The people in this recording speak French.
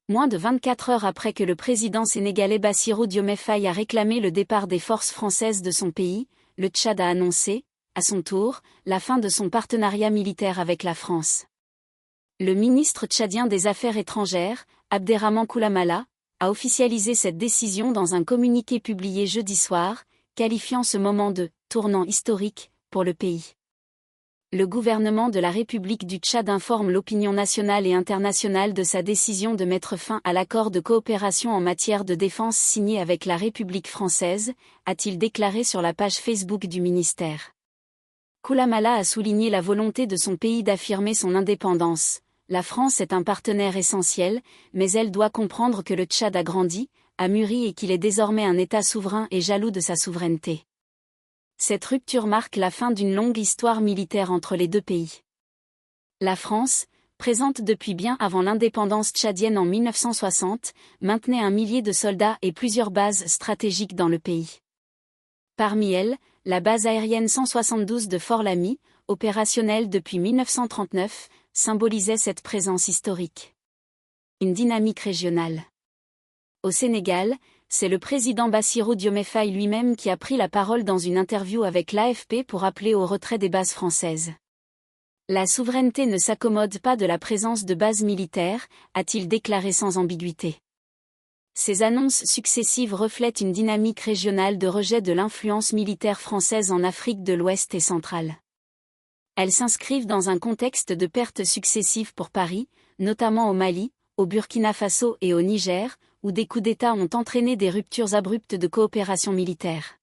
Moins de 24 heures après que le président sénégalais Bassirou Diomaye Faye a réclamé le départ des forces françaises de son pays, le Tchad a annoncé, à son tour, la fin de son partenariat militaire avec la France. Le ministre tchadien des Affaires étrangères, Abderrahmane Koulamala, a officialisé cette décision dans un communiqué publié jeudi soir, qualifiant ce moment de « tournant historique » pour le pays. Le gouvernement de la République du Tchad informe l'opinion nationale et internationale de sa décision de mettre fin à l'accord de coopération en matière de défense signé avec la République française, a-t-il déclaré sur la page Facebook du ministère. Koulamala a souligné la volonté de son pays d'affirmer son indépendance. La France est un partenaire essentiel, mais elle doit comprendre que le Tchad a grandi, a mûri et qu'il est désormais un État souverain et jaloux de sa souveraineté. Cette rupture marque la fin d'une longue histoire militaire entre les deux pays. La France, présente depuis bien avant l'indépendance tchadienne en 1960, maintenait 1 millier de soldats et plusieurs bases stratégiques dans le pays. Parmi elles, la base aérienne 172 de Fort Lamy, opérationnelle depuis 1939, symbolisait cette présence historique. Une dynamique régionale. Au Sénégal, c'est le président Bassirou Diomaye Faye lui-même qui a pris la parole dans une interview avec l'AFP pour appeler au retrait des bases françaises. La souveraineté ne s'accommode pas de la présence de bases militaires, a-t-il déclaré sans ambiguïté. Ces annonces successives reflètent une dynamique régionale de rejet de l'influence militaire française en Afrique de l'Ouest et centrale. Elles s'inscrivent dans un contexte de pertes successives pour Paris, notamment au Mali, au Burkina Faso et au Niger, où des coups d'État ont entraîné des ruptures abruptes de coopération militaire.